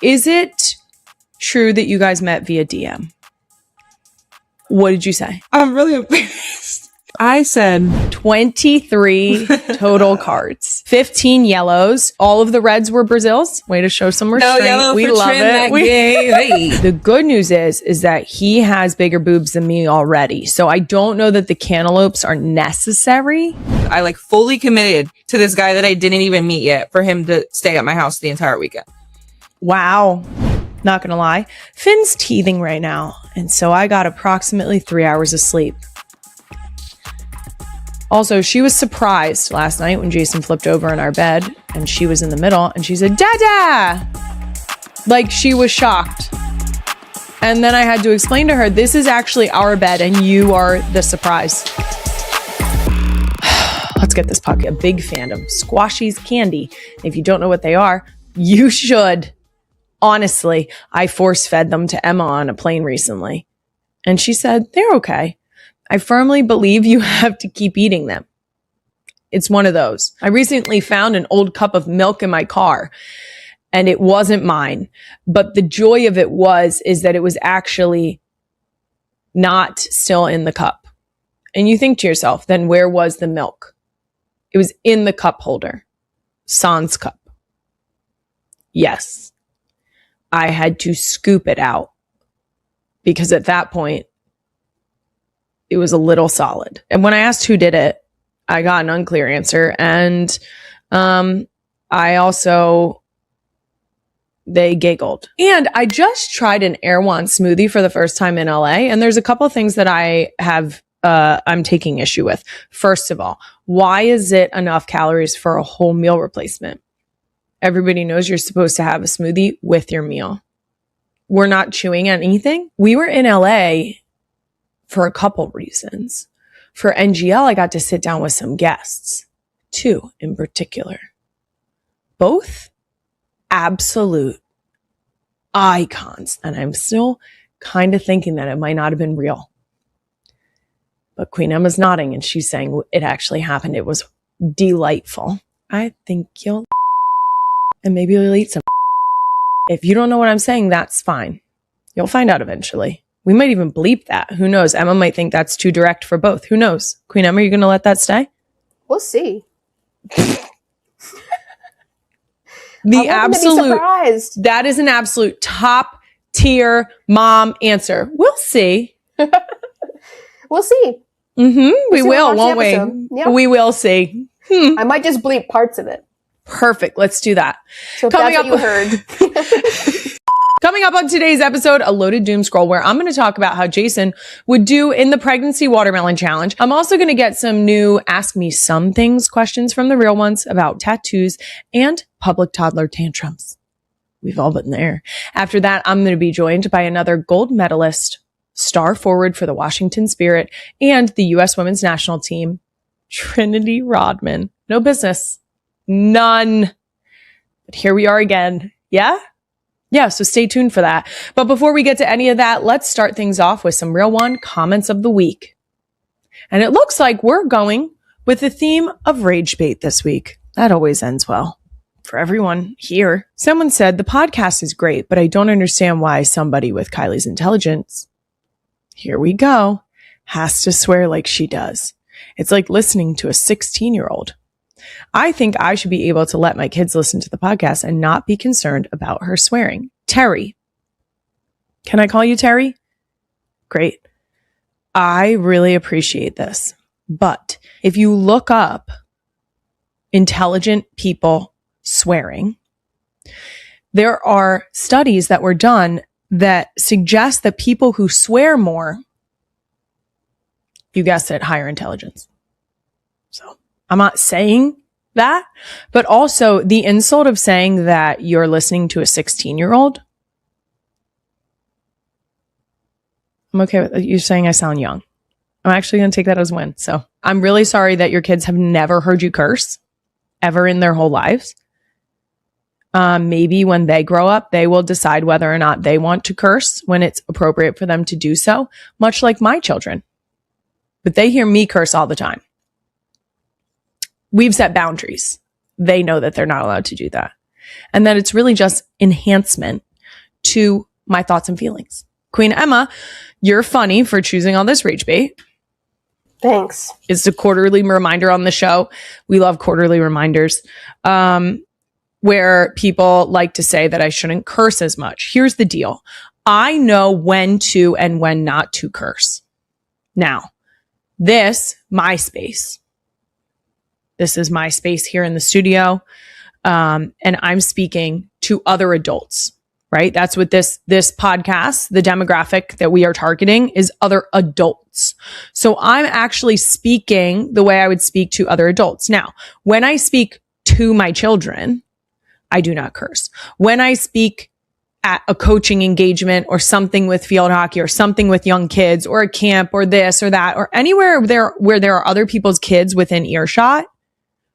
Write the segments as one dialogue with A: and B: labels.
A: Is it true that you guys met via DM? What did you say?
B: I'm really embarrassed. I said
A: 23 total cards, 15 yellows. All of the reds were Brazil's. Way to show some restraint.
B: No yellow
A: we
B: for
A: love it.
B: Hey.
A: The good news is that he has bigger boobs than me already. So I don't know that the cantaloupes are necessary.
B: I like fully committed to this guy that I didn't even meet yet for him to stay at my house the entire weekend.
A: Wow. Not gonna lie. Finn's teething right now. And so I got approximately 3 hours of sleep. Also, she was surprised last night when Jason flipped over in our bed and she was in the middle and she said, Dada! Like she was shocked. And then I had to explain to her, this is actually our bed and you are the surprise. Let's get this puppy. A big fan of Squashies candy. If you don't know what they are, you should. Honestly, I force fed them to Emma on a plane recently. And she said, they're okay. I firmly believe you have to keep eating them. It's one of those. I recently found an old cup of milk in my car and it wasn't mine. But the joy of it is that it was actually not still in the cup. And you think to yourself, then where was the milk? It was in the cup holder. Sans cup. Yes. I had to scoop it out because at that point, it was a little solid. And when I asked who did it, I got an unclear answer. And they giggled. And I just tried an Erewhon smoothie for the first time in LA. And there's a couple of things that I'm taking issue with. First of all, why is it enough calories for a whole meal replacement? Everybody knows you're supposed to have a smoothie with your meal. We're not chewing anything. We were in LA for a couple reasons. For NGL, I got to sit down with some guests, 2 in particular. Both absolute icons. And I'm still kind of thinking that it might not have been real. But Queen Emma's nodding and she's saying it actually happened. It was delightful. I think you'll and maybe you'll eat some. If you don't know what I'm saying, that's fine. You'll find out eventually. We might even bleep that. Who knows? Emma might think that's too direct for both. Who knows? Queen Emma, are you going to let that stay?
C: We'll see.
A: That is an absolute top tier mom answer. We'll see.
C: We'll see.
A: We will, won't we?
C: Yep.
A: We will see.
C: I might just bleep parts of it.
A: Perfect. Let's do that.
C: So that's what you heard.
A: Coming up on today's episode, a loaded doom scroll where I'm going to talk about how Jason would do in the pregnancy watermelon challenge. I'm also going to get some new Ask Me Some Things questions from the real ones about tattoos and public toddler tantrums. We've all been there. After that, I'm going to be joined by another gold medalist, star forward for the Washington Spirit and the U.S. women's national team, Trinity Rodman. No business. None. But here we are again. Yeah? Yeah, so stay tuned for that. But before we get to any of that, let's start things off with some Real One comments of the week. And it looks like we're going with the theme of rage bait this week. That always ends well for everyone here. Someone said, the podcast is great, but I don't understand why somebody with Kylie's intelligence, here we go, has to swear like she does. It's like listening to a 16-year-old. I think I should be able to let my kids listen to the podcast and not be concerned about her swearing. Terry. Can I call you Terry? Great. I really appreciate this. But if you look up intelligent people swearing, there are studies that were done that suggest that people who swear more, you guessed it, higher intelligence. So I'm not saying that, but also the insult of saying that you're listening to a 16-year-old. I'm okay with you saying I sound young. I'm actually going to take that as a win. So I'm really sorry that your kids have never heard you curse ever in their whole lives. Maybe when they grow up, they will decide whether or not they want to curse when it's appropriate for them to do so, much like my children. But they hear me curse all the time. We've set boundaries. They know that they're not allowed to do that. And that it's really just enhancement to my thoughts and feelings. Queen Emma, you're funny for choosing all this rage bait.
C: Thanks.
A: It's a quarterly reminder on the show. We love quarterly reminders where people like to say that I shouldn't curse as much. Here's the deal. I know when to and when not to curse. Now, this is my space here in the studio. And I'm speaking to other adults, right? That's what this podcast, the demographic that we are targeting is other adults. So I'm actually speaking the way I would speak to other adults. Now, when I speak to my children, I do not curse. When I speak at a coaching engagement or something with field hockey or something with young kids or a camp or this or that or anywhere where there are other people's kids within earshot,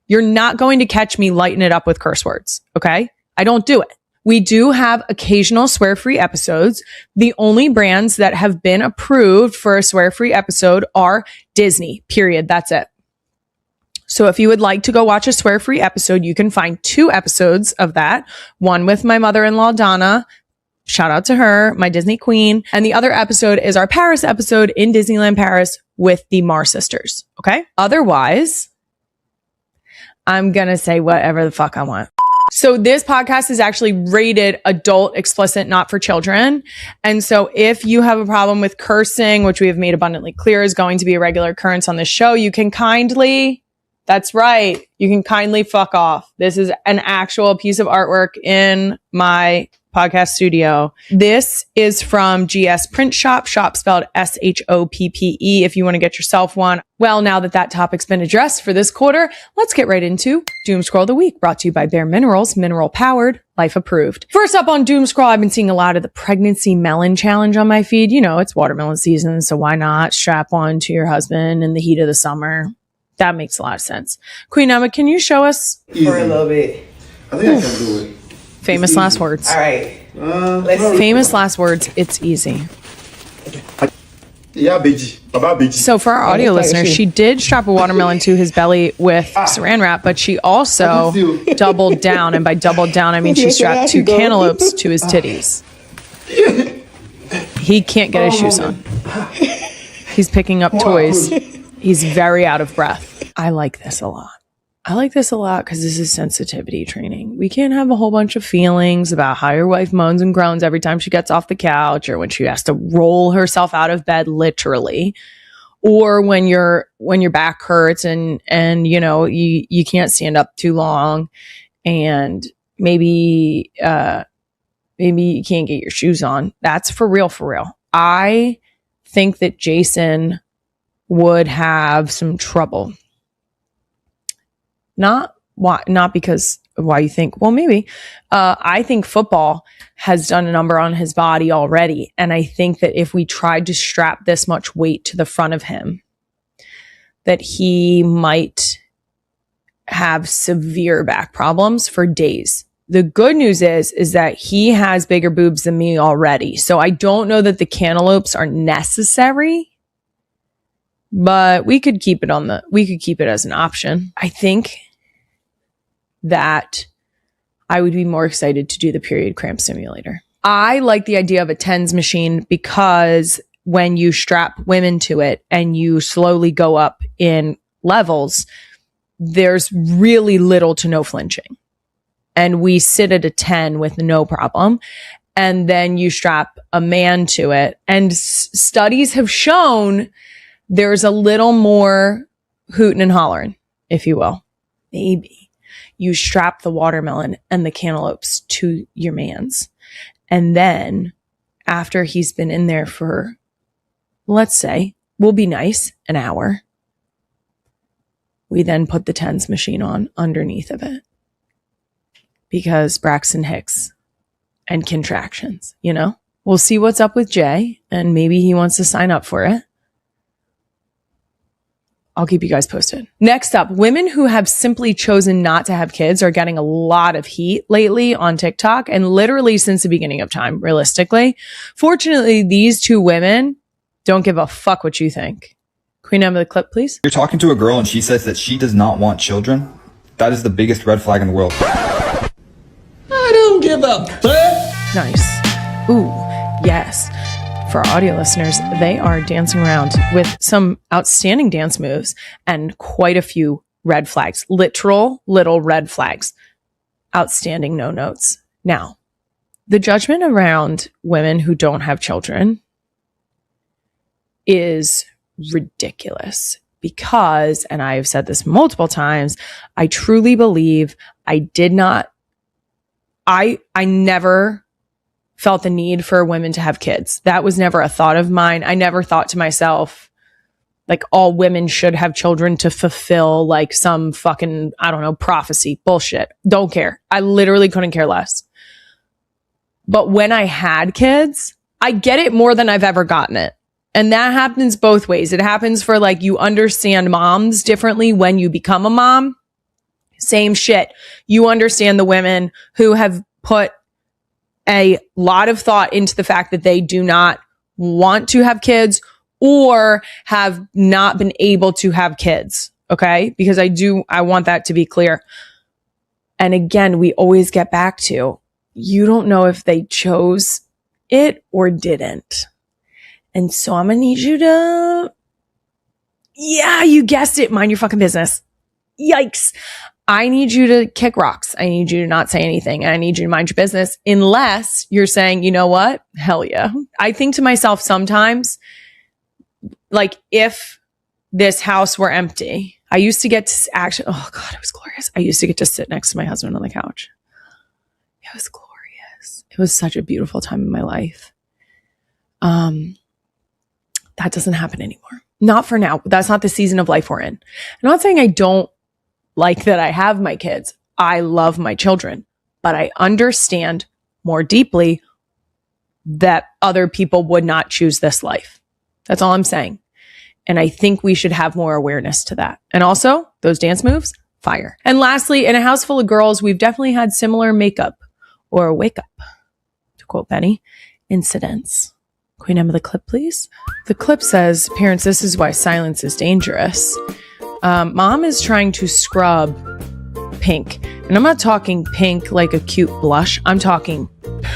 A: you're not going to catch me lighten it up with curse words. Okay. I don't do it. We do have occasional swear-free episodes. The only brands that have been approved for a swear-free episode are Disney, period. That's it. So if you would like to go watch a swear-free episode, you can find 2 episodes of that. One with my mother-in-law, Donna. Shout out to her, my Disney queen. And the other episode is our Paris episode in Disneyland Paris with the Mar sisters. Okay. Otherwise, I'm going to say whatever the fuck I want. So this podcast is actually rated adult, explicit, not for children. And so if you have a problem with cursing, which we have made abundantly clear is going to be a regular occurrence on the show, you can kindly, that's right, you can kindly fuck off. This is an actual piece of artwork in my podcast studio. This is from GS Print Shop spelled SHOPPE if you want to get yourself one. Well, now that topic's been addressed for this quarter, let's get right into Doom Scroll of the Week, brought to you by Bare Minerals, mineral powered, life approved. First up on Doom Scroll, I've been seeing a lot of the pregnancy melon challenge on my feed. You know, it's watermelon season, so why not strap one to your husband in the heat of the summer? That makes a lot of sense. Queen Emma, can you show us?
D: For a little bit.
E: I think I can do it.
A: Famous last words.
D: All right.
A: Famous last words. It's easy.
E: Yeah, Beji. Baba Beji.
A: So for our audio listeners, she did strap a watermelon to his belly with saran wrap, but she also doubled down. And by doubled down, I mean she strapped 2 cantaloupes to his titties. He can't get his shoes on. He's picking up toys. He's very out of breath. I like this a lot. I like this a lot because this is sensitivity training. We can't have a whole bunch of feelings about how your wife moans and groans every time she gets off the couch or when she has to roll herself out of bed, literally, or when your back hurts and you know, you can't stand up too long and maybe you can't get your shoes on. That's for real, for real. I think that Jason would have some trouble. Not because of why you think, well, maybe. I think football has done a number on his body already. And I think that if we tried to strap this much weight to the front of him, that he might have severe back problems for days. The good news is that he has bigger boobs than me already. So I don't know that the cantaloupes are necessary. But we could keep it as an option. I think that I would be more excited to do the period cramp simulator. I like the idea of a TENS machine because when you strap women to it and you slowly go up in levels, there's really little to no flinching. And we sit at a 10 with no problem. And then you strap a man to it. And studies have shown there's a little more hooting and hollering, if you will. Maybe you strap the watermelon and the cantaloupes to your man's. And then after he's been in there for, let's say, we'll be nice, an hour, we then put the TENS machine on underneath of it. Because Braxton Hicks and contractions, you know? We'll see what's up with Jay, and maybe he wants to sign up for it. I'll keep you guys posted. Next up, women who have simply chosen not to have kids are getting a lot of heat lately on TikTok and literally since the beginning of time, realistically. Fortunately, these 2 women don't give a fuck what you think. Queen Emma, the clip, please.
F: You're talking to a girl and she says that she does not want children. That is the biggest red flag in the world.
G: I don't give a fuck.
A: Nice. Ooh, yes. For our audio listeners, they are dancing around with some outstanding dance moves and quite a few red flags, literal little red flags, outstanding no notes. Now, the judgment around women who don't have children is ridiculous because, and I've said this multiple times, I truly believe I never felt the need for women to have kids. That was never a thought of mine. I never thought to myself, like, all women should have children to fulfill like some fucking, I don't know, prophecy. Bullshit. Don't care. I literally couldn't care less. But when I had kids, I get it more than I've ever gotten it. And that happens both ways. It happens for like, you understand moms differently when you become a mom. Same shit. You understand the women who have put a lot of thought into the fact that they do not want to have kids or have not been able to have kids. Okay. Because I want that to be clear. And again, we always get back to, you don't know if they chose it or didn't. And so I'm going to need you to, yeah, you guessed it. Mind your fucking business. Yikes. I need you to kick rocks. I need you to not say anything. And I need you to mind your business unless you're saying, you know what? Hell yeah. I think to myself sometimes, like, if this house were empty, I used to get to actually, oh God, it was glorious. I used to get to sit next to my husband on the couch. It was glorious. It was such a beautiful time in my life. That doesn't happen anymore. Not for now. That's not the season of life we're in. I'm not saying I don't like that I have my kids. I love my children, but I understand more deeply that other people would not choose this life. That's all I'm saying. And I think we should have more awareness to that. And also, those dance moves, fire. And lastly, in a house full of girls, we've definitely had similar makeup or wake up, to quote Benny, incidents. Can we name the clip, please? The clip says, parents, this is why silence is dangerous. Mom is trying to scrub pink. And I'm not talking pink like a cute blush. I'm talking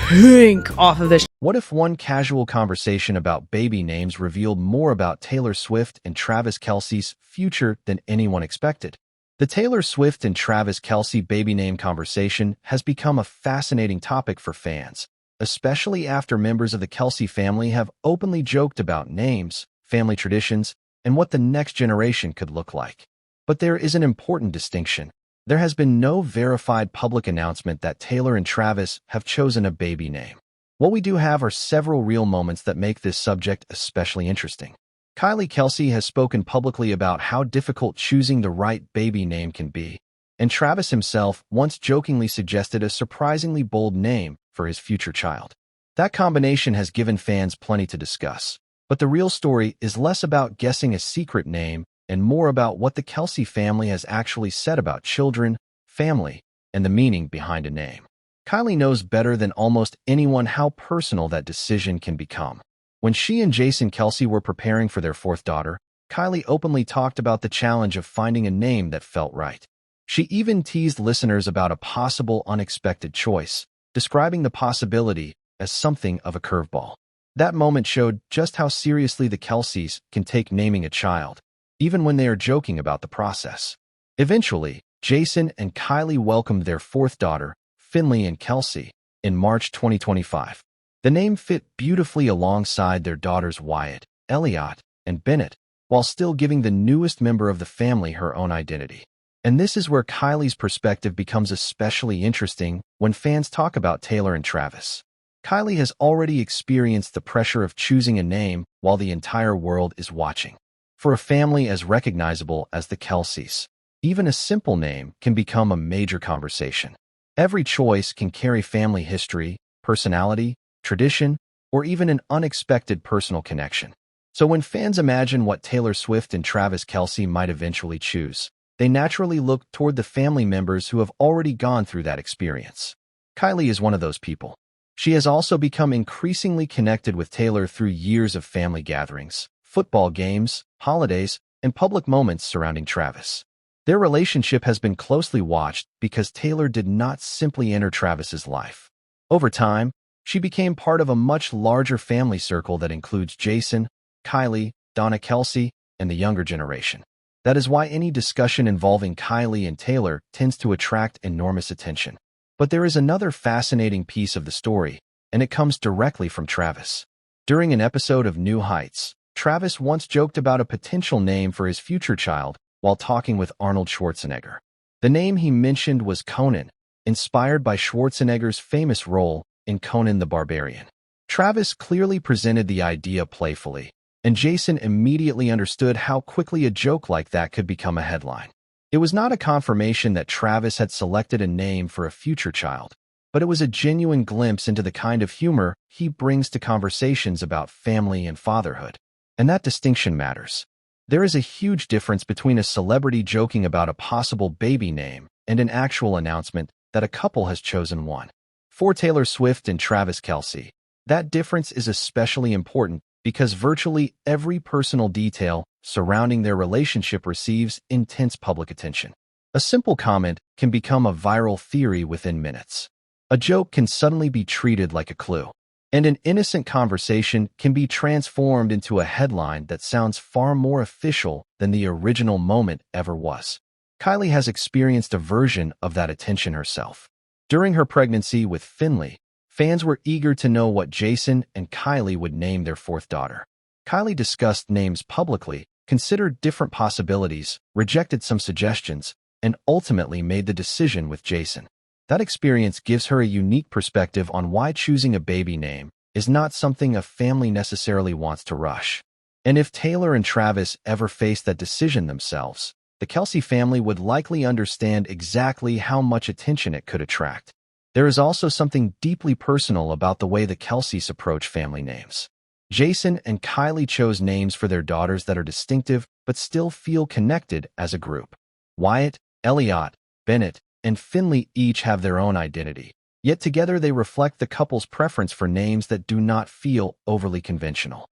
A: pink off of this.
D: What if one casual conversation about baby names revealed more about Taylor Swift and Travis Kelce's future than anyone expected? The Taylor Swift and Travis Kelce baby name conversation has become a fascinating topic for fans, especially after members of the Kelce family have openly joked about names, family traditions, and what the next generation could look like. But there is an important distinction. There has been no verified public announcement that Taylor and Travis have chosen a baby name. What we do have are several real moments that make this subject especially interesting. Kylie Kelce has spoken publicly about how difficult choosing the right baby name can be, and Travis himself once jokingly suggested a surprisingly bold name for his future child. That combination has given fans plenty to discuss. But the real story is less about guessing a secret name and more about what the Kelce family has actually said about children, family, and the meaning behind a name. Kylie knows better than almost anyone how personal that decision can become. When she and Jason Kelce were preparing for their fourth daughter, Kylie openly talked about the challenge of finding a name that felt right. She even teased listeners about a possible unexpected choice, describing the possibility as something of a curveball. That moment showed just how seriously the Kelces can take naming a child, even when they are joking about the process. Eventually, Jason and Kylie welcomed their fourth daughter, Finley and Kelce, in March 2025. The name fit beautifully alongside their daughters Wyatt, Elliot, and Bennett, while still giving the newest member of the family her own identity. And this is where Kylie's perspective becomes especially interesting when fans talk about Taylor and Travis. Kylie has already experienced the pressure of choosing a name while the entire world is watching. For a family as recognizable as the Kelces, even a simple name can become a major conversation. Every choice can carry family history, personality, tradition, or even an unexpected personal connection. So when fans imagine what Taylor Swift and Travis Kelce might eventually choose, they naturally look toward the family members who have already gone through that experience. Kylie is one of those people. She has also become increasingly connected with Taylor through years of family gatherings, football games, holidays, and public moments surrounding Travis. Their relationship has been closely watched because Taylor did not simply enter Travis's life. Over time, She became part of a much larger family circle that includes Jason, Kylie, Donna Kelce, and the younger generation. That is why any discussion involving Kylie and Taylor tends to attract enormous attention. But there is another fascinating piece of the story, and it comes directly from Travis. During an episode of New Heights, Travis once joked about a potential name for his future child while talking with Arnold Schwarzenegger. The name he mentioned was Conan, inspired by Schwarzenegger's famous role in Conan the Barbarian. Travis clearly presented the idea playfully, and Jason immediately understood how quickly a joke like that could become a headline. It was not a confirmation that Travis had selected a name for a future child, but it was a genuine glimpse into the kind of humor he brings to conversations about family and fatherhood. And that distinction matters. There is a huge difference between a celebrity joking about a possible baby name and an actual announcement that a couple has chosen one. For Taylor Swift and Travis Kelce, that difference is especially important because virtually every personal detail surrounding their relationship receives intense public attention. A simple comment can become a viral theory within minutes. A joke can suddenly be treated like a clue, and an innocent conversation can be transformed into a headline that sounds far more official than the original moment ever was. Kylie has experienced a version of that attention herself. During her pregnancy with Finley, fans were eager to know what Jason and Kylie would name their fourth daughter. Kylie discussed names publicly, considered different possibilities, rejected some suggestions, and ultimately made the decision with Jason. That experience gives her a unique perspective on why choosing a baby name is not something a family necessarily wants to rush. And if Taylor and Travis ever faced that decision themselves, the Kelce family would likely understand exactly how much attention it could attract. There is also something deeply personal about the way the Kelces approach family names. Jason and Kylie chose names for their daughters that are distinctive but still feel connected as a group. Wyatt, Elliot, Bennett, and Finley each have their own identity, yet together they reflect the couple's preference for names that do not feel overly conventional.